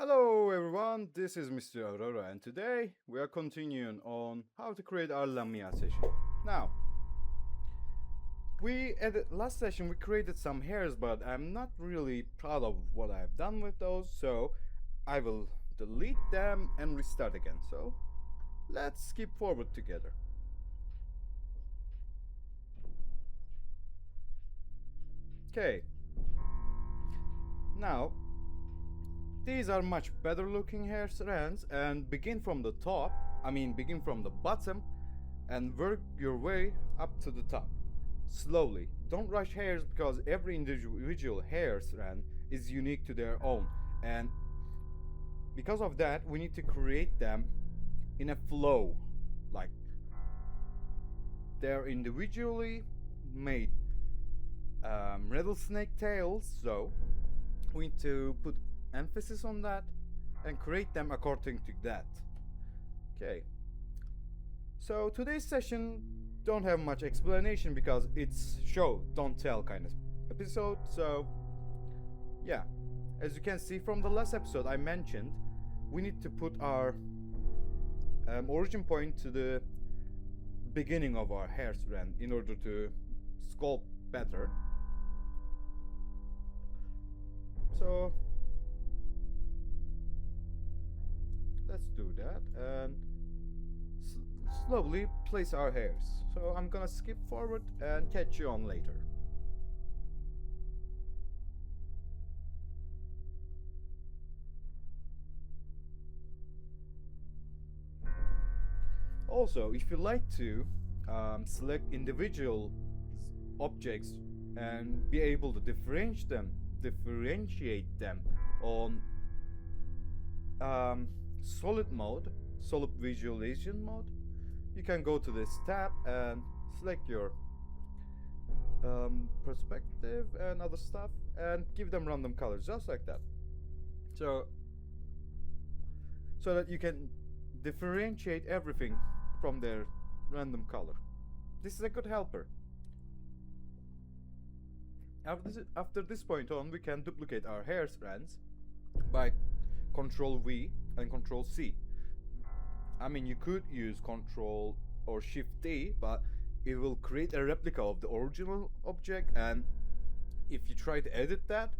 Hello everyone, this is Mr.arorora and today we are continuing on how to create our Lamia session. Now, at the last session we created some hairs, but I'm not really proud of what I've done with those, so I will delete them and restart again. So let's skip forward together. Okay, now these are much better looking hair strands, and begin from the top, begin from the bottom and work your way up to the top. Slowly. Don't rush hairs because every individual hair strand is unique to their own, and because of that we need to create them in a flow, like they're individually made rattlesnake tails, so we need to put emphasis on that and create them according to that. Okay, so today's session don't have much explanation because it's show don't tell kind of episode. So yeah, as you can see from the last episode I mentioned, we need to put our origin point to the beginning of our hair strand in order to sculpt better. So let's do that and slowly place our hairs. So I'm gonna skip forward and catch you on later. Also, if you like to select individual objects and be able to differentiate them on solid visualization mode, you can go to this tab and select your perspective and other stuff and give them random colors just like that, so that you can differentiate everything from their random color. This is a good helper. After this point on, we can duplicate our hair strands by Control V and Control C. You could use Control or Shift D, but it will create a replica of the original object, and if you try to edit that,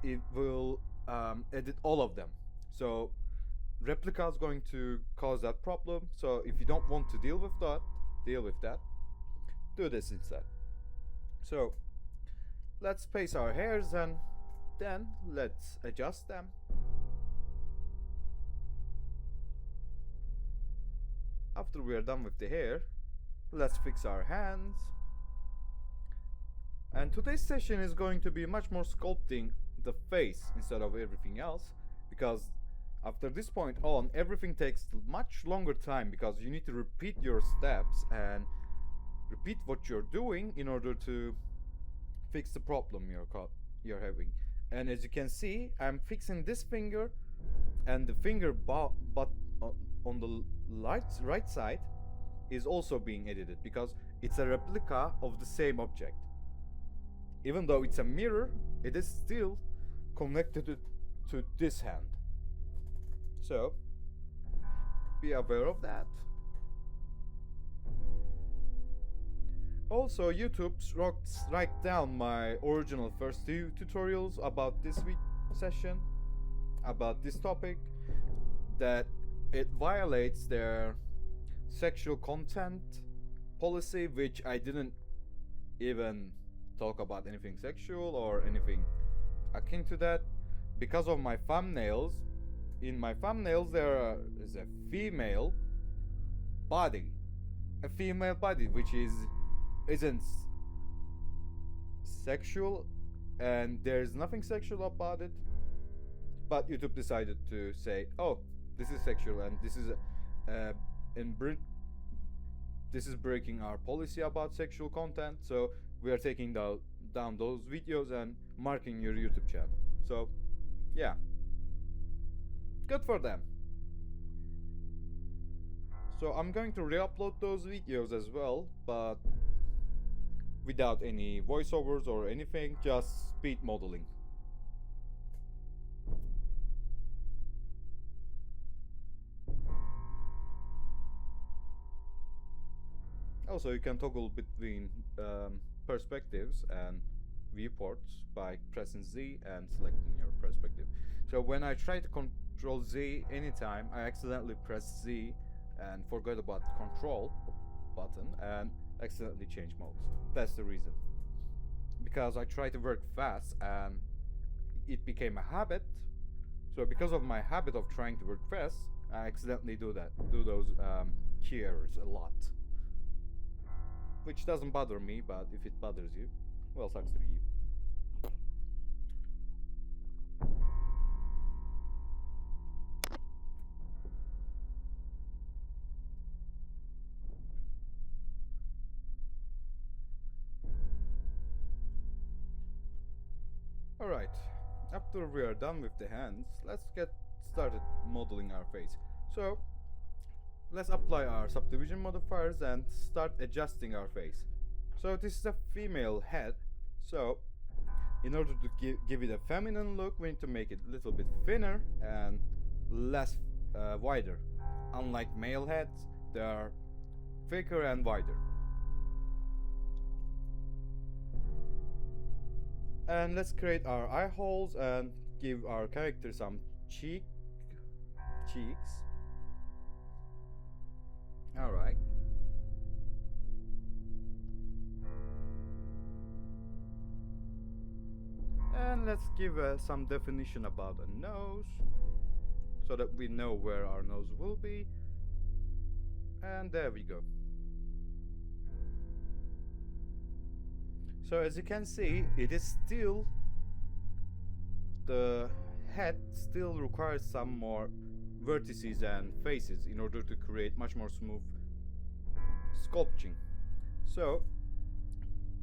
it will edit all of them. So replica is going to cause that problem. So if you don't want to deal with that, do this instead. So let's place our hairs and then let's adjust them. After we are done with the hair, let's fix our hands. And today's session is going to be much more sculpting the face instead of everything else, because after this point on everything takes much longer time, because you need to repeat your steps and repeat what you're doing in order to fix the problem you're having. And as you can see, I'm fixing this finger, and the finger but on the right side is also being edited because it's a replica of the same object. Even though it's a mirror, it is still connected to this hand. So be aware of that. Also, YouTube write down my original first two tutorials about this week session, about this topic, that it violates their sexual content policy, which I didn't even talk about anything sexual or anything akin to that. Because of my thumbnails, in my thumbnails there is a female body, which isn't sexual, and there's nothing sexual about it, but YouTube decided to say, oh, this is sexual and this is this is breaking our policy about sexual content, so we are taking down those videos and marking your YouTube channel. So yeah, good for them. So I'm going to re-upload those videos as well, but without any voiceovers or anything, just speed modeling. Also, you can toggle between perspectives and viewports by pressing Z and selecting your perspective. So when I try to control Z anytime, I accidentally press Z and forgot about control button and accidentally change modes. That's the reason. Because I try to work fast and it became a habit. So because of my habit of trying to work fast, I accidentally do those key errors a lot. Which doesn't bother me, but if it bothers you, well, sucks to be you. Alright, after we are done with the hands, let's get started modeling our face. So, let's apply our subdivision modifiers and start adjusting our face. So this is a female head, so in order to give it a feminine look, we need to make it a little bit thinner and less wider. Unlike male heads, they are thicker and wider. And let's create our eye holes and give our character some cheeks. Alright. And let's give some definition about a nose, so that we know where our nose will be. And there we go. So as you can see, it is still, the head still requires some more vertices and faces in order to create much more smooth sculpting. So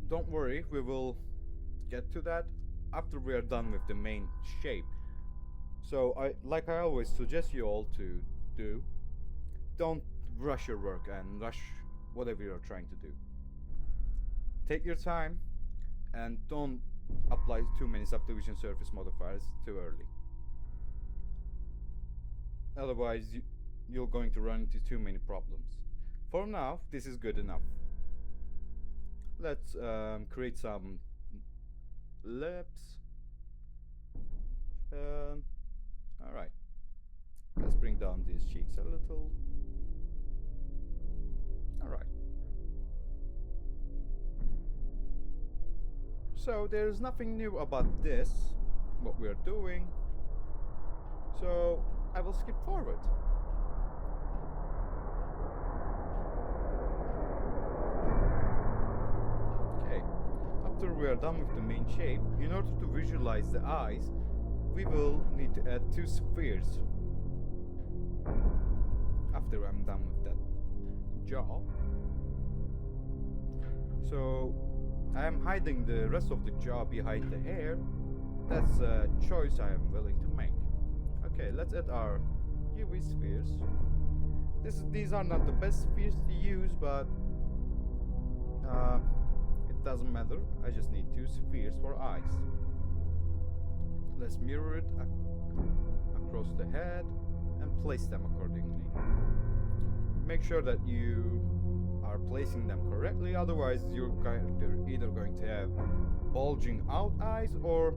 don't worry, we will get to that after we are done with the main shape. So like I always suggest you all to do, don't rush your work and rush whatever you're trying to do. Take your time and don't apply too many subdivision surface modifiers too early. Otherwise you're going to run into too many problems. For now, this is good enough. Let's create some lips. Alright, let's bring down these cheeks a little. Alright. So there's nothing new about this, what we are doing. So I will skip forward. Okay, after we are done with the main shape, in order to visualize the eyes, we will need to add 2 spheres. After I'm done with that jaw. So I am hiding the rest of the jaw behind the hair. That's a choice I am willing to make. Okay, let's add our UV spheres. These are not the best spheres to use, but it doesn't matter. I just need 2 spheres for eyes. Let's mirror it across the head and place them accordingly. Make sure that you are placing them correctly, otherwise your character either going to have bulging out eyes or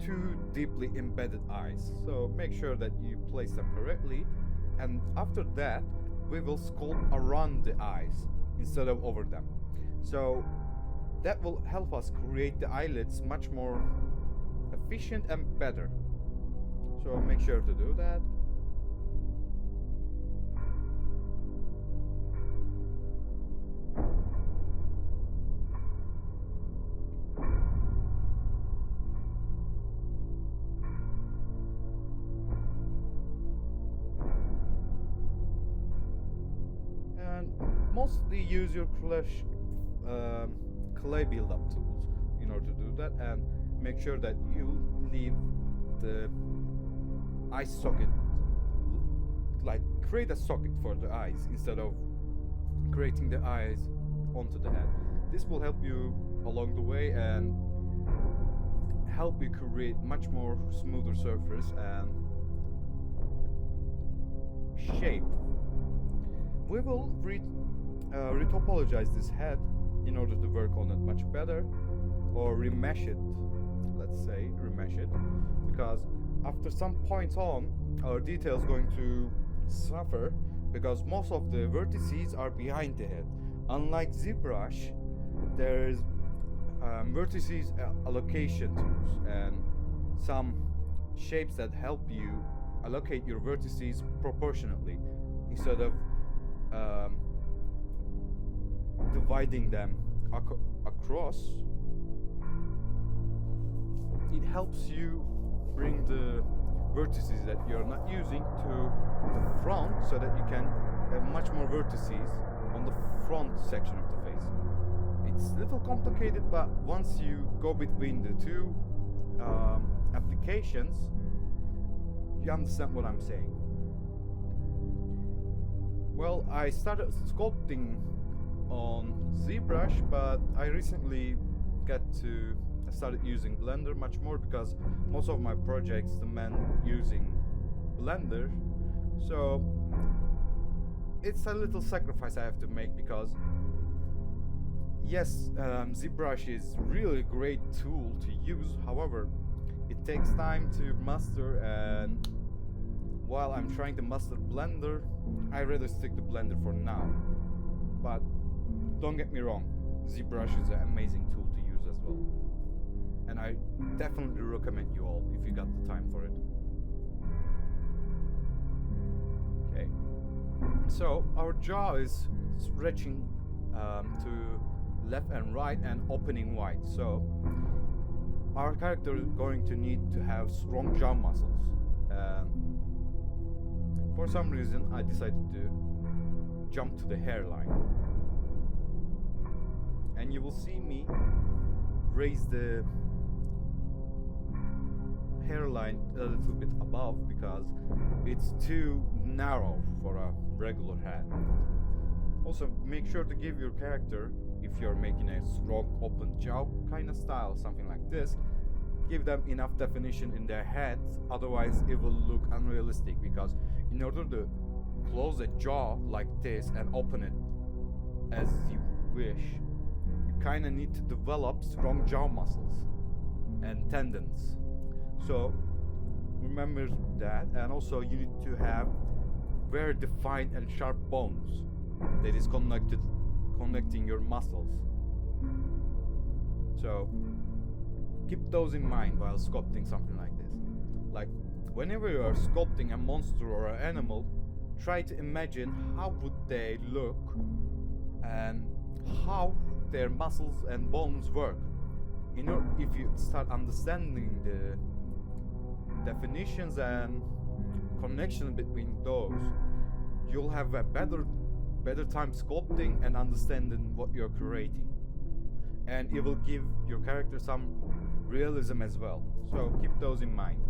too deeply embedded eyes. So make sure that you place them correctly, and after that we will sculpt around the eyes instead of over them. So that will help us create the eyelids much more efficient and better. So make sure to do that. And mostly use your clay build-up tools in order to do that, and make sure that you leave the eye socket, like create a socket for the eyes instead of creating the eyes onto the head. This will help you along the way and help you create much more smoother surface and shape we will retopologize this head in order to work on it much better, or remesh it, let's say, remesh it, because after some points on, our detail is going to suffer because most of the vertices are behind the head. Unlike ZBrush, there's vertices allocation tools and some shapes that help you allocate your vertices proportionately instead of dividing them across. It helps you bring the vertices that you're not using to the front so that you can have much more vertices on the front section of the face. It's a little complicated, but once you go between the two applications, you understand what I'm saying. Well, I started sculpting on ZBrush, but I recently I started using Blender much more because most of my projects demand using Blender. So it's a little sacrifice I have to make because yes, ZBrush is really great tool to use. However, it takes time to master, and while I'm trying to master Blender, I rather stick to Blender for now. But don't get me wrong, ZBrush is an amazing tool to use as well, and I definitely recommend you all if you got the time for it. Okay, so our jaw is stretching to left and right and opening wide, so our character is going to need to have strong jaw muscles. For some reason I decided to jump to the hairline, and you will see me raise the hairline a little bit above because it's too narrow for a regular hat. Also, make sure to give your character, if you're making a strong open jaw kind of style, something like this, give them enough definition in their heads, otherwise it will look unrealistic, because in order to close a jaw like this and open it as you wish, you kind of need to develop strong jaw muscles and tendons. So remember that, and also you need to have very defined and sharp bones that is connecting your muscles. So keep those in mind while sculpting something like this. Like whenever you are sculpting a monster or an animal, try to imagine how would they look and how their muscles and bones work. If you start understanding the definitions and connection between those, you'll have a better time sculpting and understanding what you're creating, and it will give your character some realism as well. So keep those in mind.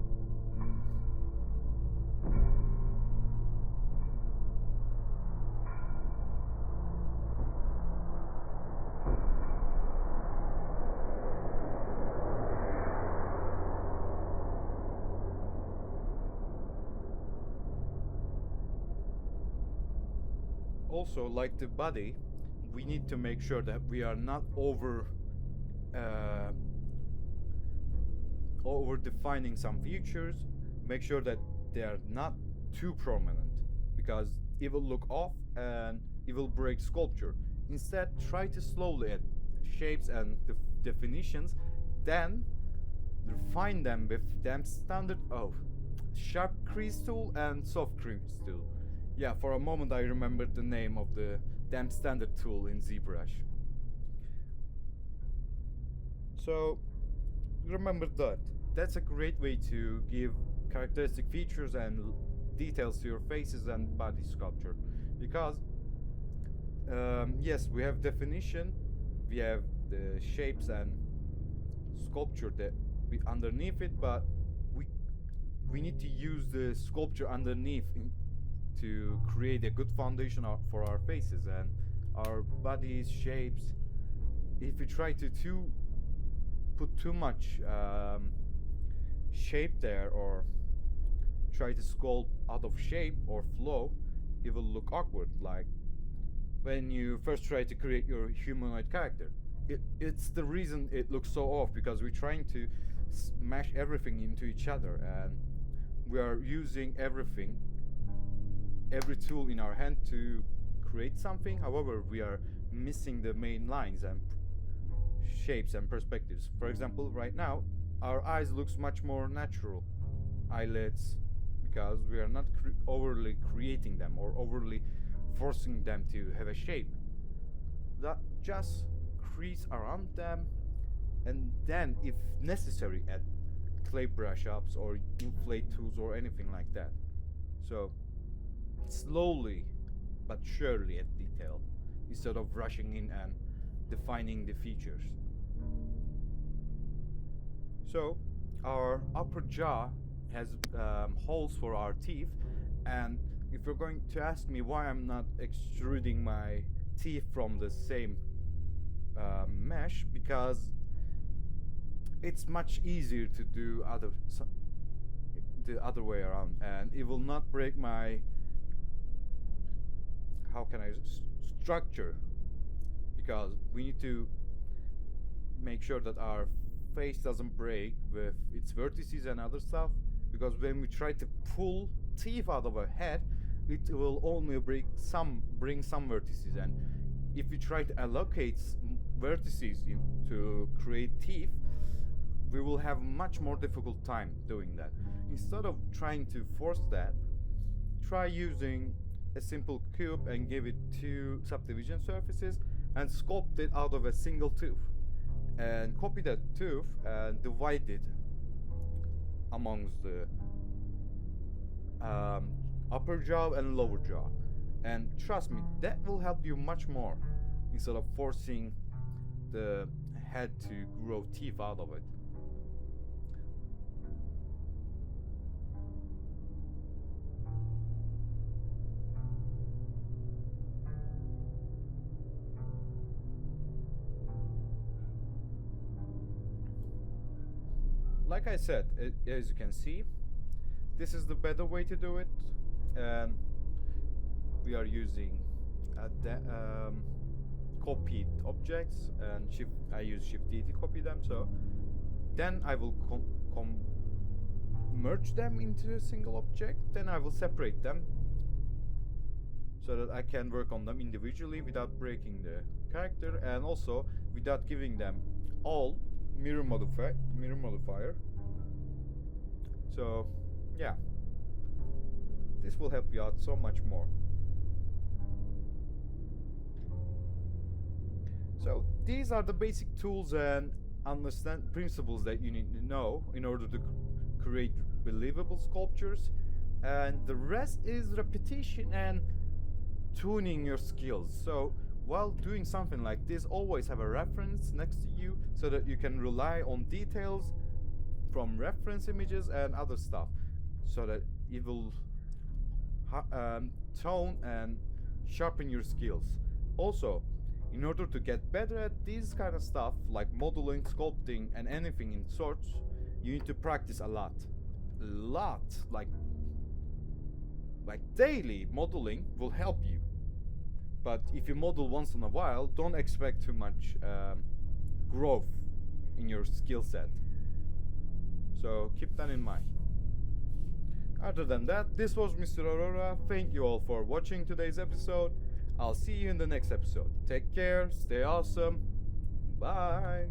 Also, like the body, we need to make sure that we are not over defining some features. Make sure that they are not too prominent, because it will look off and it will break sculpture. Instead, try to slowly add shapes and definitions, then refine them with them standard sharp crease tool and soft crease tool. Yeah, for a moment I remembered the name of the damn standard tool in ZBrush. So remember that. That's a great way to give characteristic features and details to your faces and body sculpture. Because yes, we have definition, we have the shapes and sculpture that we underneath it, but we need to use the sculpture underneath to create a good foundation for our faces and our bodies, shapes. If we try to put too much shape there, or try to sculpt out of shape or flow, it will look awkward. Like when you first try to create your humanoid character. It's the reason it looks so off, because we're trying to smash everything into each other, and we are using every tool in our hand to create something. However, we are missing the main lines and shapes and perspectives. For example, right now our eyes looks much more natural, eyelids, because we are not overly creating them or overly forcing them to have a shape. That just crease around them, and then if necessary add clay brush ups or inflate tools or anything like that. So slowly but surely add detail instead of rushing in and defining the features. So our upper jaw has holes for our teeth, and if you're going to ask me why I'm not extruding my teeth from the same mesh, because it's much easier to do the other way around, and it will not break my, how can I, structure, because we need to make sure that our face doesn't break with its vertices and other stuff, because when we try to pull teeth out of our head, it will only bring some vertices, and if we try to allocate vertices to create teeth, we will have much more difficult time doing that. Instead of trying to force that, try using a simple cube and give it 2 subdivision surfaces and sculpt it out of a single tooth, and copy that tooth and divide it amongst the upper jaw and lower jaw, and trust me, that will help you much more instead of forcing the head to grow teeth out of it. Like I said, as you can see, this is the better way to do it, and we are using copied objects, and I use Shift D to copy them. So then I will merge them into a single object. Then I will separate them so that I can work on them individually without breaking the character, and also without giving them all mirror modifier. So yeah, this will help you out so much more. So these are the basic tools and understand principles that you need to know in order to create believable sculptures, and the rest is repetition and tuning your skills. So while doing something like this, always have a reference next to you so that you can rely on details from reference images and other stuff, so that it will tone and sharpen your skills. Also, in order to get better at these kind of stuff like modeling, sculpting and anything in sorts, you need to practice a lot, like daily modeling will help you. But if you model once in a while, don't expect too much growth in your skill set. So keep that in mind. Other than that, this was Mr.arorora. Thank you all for watching today's episode. I'll see you in the next episode. Take care, stay awesome, bye.